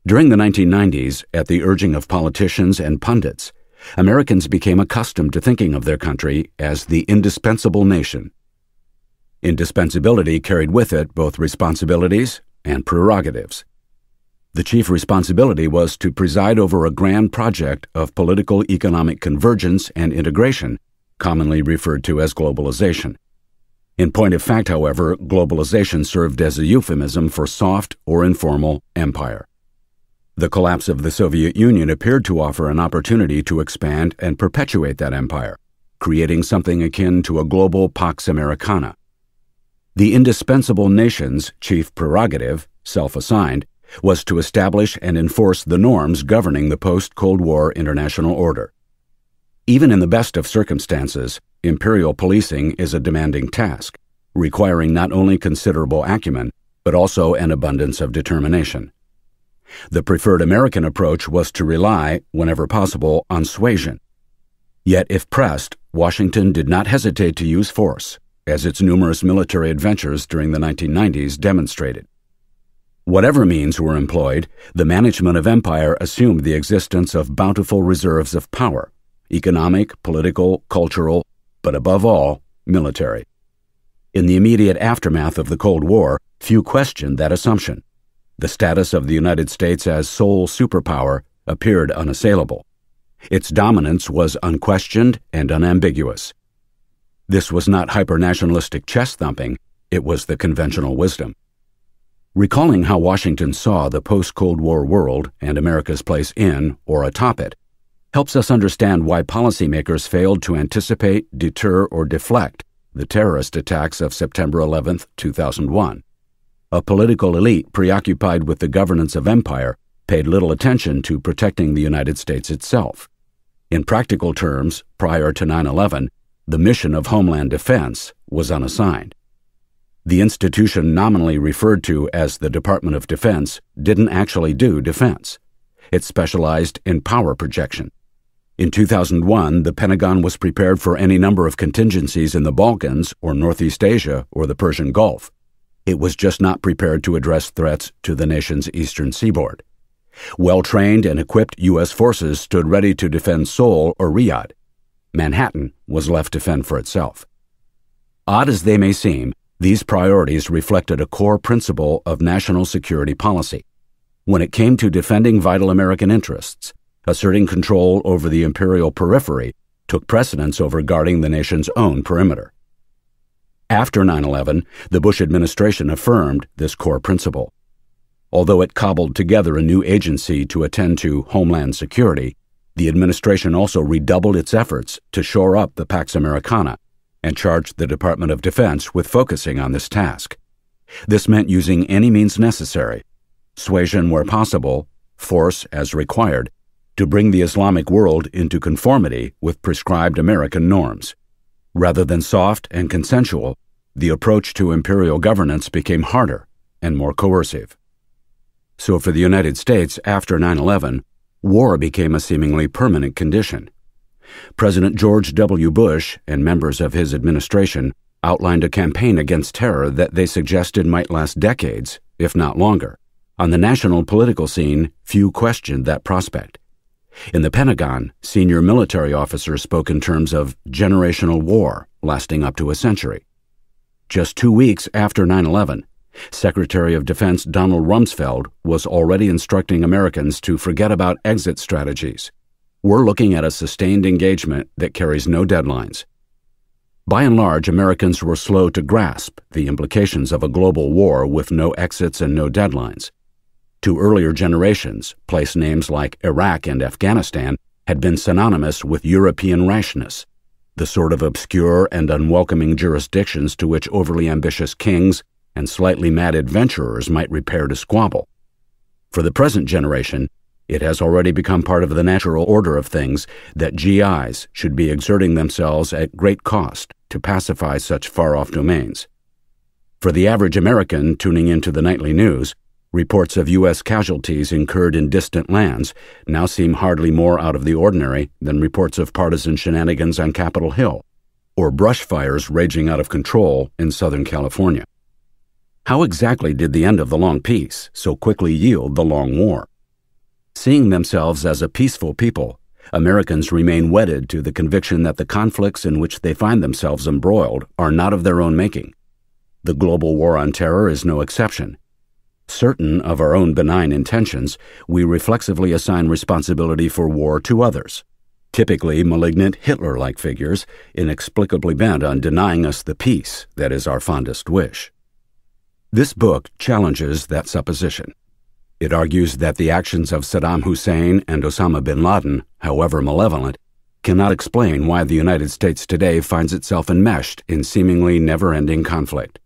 During the 1990s, at the urging of politicians and pundits, Americans became accustomed to thinking of their country as the indispensable nation. Indispensability carried with it both responsibilities and prerogatives. The chief responsibility was to preside over a grand project of political economic convergence and integration, commonly referred to as globalization. In point of fact, however, globalization served as a euphemism for soft or informal empire. The collapse of the Soviet Union appeared to offer an opportunity to expand and perpetuate that empire, creating something akin to a global Pax Americana. The indispensable nation's chief prerogative, self-assigned, was to establish and enforce the norms governing the post-Cold War international order. Even in the best of circumstances, imperial policing is a demanding task, requiring not only considerable acumen, but also an abundance of determination. The preferred American approach was to rely, whenever possible, on suasion. Yet, if pressed, Washington did not hesitate to use force, as its numerous military adventures during the 1990s demonstrated. Whatever means were employed, the management of empire assumed the existence of bountiful reserves of power, economic, political, cultural, but above all, military. In the immediate aftermath of the Cold War, few questioned that assumption. The status of the United States as sole superpower appeared unassailable. Its dominance was unquestioned and unambiguous. This was not hyper-nationalistic chest-thumping, it was the conventional wisdom. Recalling how Washington saw the post-Cold War world and America's place in, or atop it, helps us understand why policymakers failed to anticipate, deter, or deflect the terrorist attacks of September 11, 2001. A political elite preoccupied with the governance of empire paid little attention to protecting the United States itself. In practical terms, prior to 9/11, the mission of Homeland Defense was unassigned. The institution nominally referred to as the Department of Defense didn't actually do defense. It specialized in power projection. In 2001, the Pentagon was prepared for any number of contingencies in the Balkans or Northeast Asia or the Persian Gulf. It was just not prepared to address threats to the nation's eastern seaboard. Well-trained and equipped U.S. forces stood ready to defend Seoul or Riyadh. Manhattan was left to fend for itself. Odd as they may seem, these priorities reflected a core principle of national security policy. When it came to defending vital American interests, asserting control over the imperial periphery took precedence over guarding the nation's own perimeter. After 9/11, the Bush administration affirmed this core principle. Although it cobbled together a new agency to attend to homeland security, the administration also redoubled its efforts to shore up the Pax Americana and charged the Department of Defense with focusing on this task. This meant using any means necessary, suasion where possible, force as required, to bring the Islamic world into conformity with prescribed American norms. Rather than soft and consensual, the approach to imperial governance became harder and more coercive. So for the United States after 9/11, war became a seemingly permanent condition. President George W. Bush and members of his administration outlined a campaign against terror that they suggested might last decades, if not longer. On the national political scene, few questioned that prospect. In the Pentagon, senior military officers spoke in terms of generational war lasting up to a century. Just 2 weeks after 9/11, Secretary of Defense Donald Rumsfeld was already instructing Americans to forget about exit strategies. We're looking at a sustained engagement that carries no deadlines. By and large, Americans were slow to grasp the implications of a global war with no exits and no deadlines. To earlier generations, place names like Iraq and Afghanistan had been synonymous with European rashness, the sort of obscure and unwelcoming jurisdictions to which overly ambitious kings and slightly mad adventurers might repair to squabble. For the present generation, it has already become part of the natural order of things that GIs should be exerting themselves at great cost to pacify such far-off domains. For the average American tuning into the nightly news, reports of U.S. casualties incurred in distant lands now seem hardly more out of the ordinary than reports of partisan shenanigans on Capitol Hill, or brush fires raging out of control in Southern California. How exactly did the end of the long peace so quickly yield the long war? Seeing themselves as a peaceful people, Americans remain wedded to the conviction that the conflicts in which they find themselves embroiled are not of their own making. The global war on terror is no exception. Certain of our own benign intentions, we reflexively assign responsibility for war to others, typically malignant Hitler-like figures, inexplicably bent on denying us the peace that is our fondest wish. This book challenges that supposition. It argues that the actions of Saddam Hussein and Osama bin Laden, however malevolent, cannot explain why the United States today finds itself enmeshed in seemingly never-ending conflict.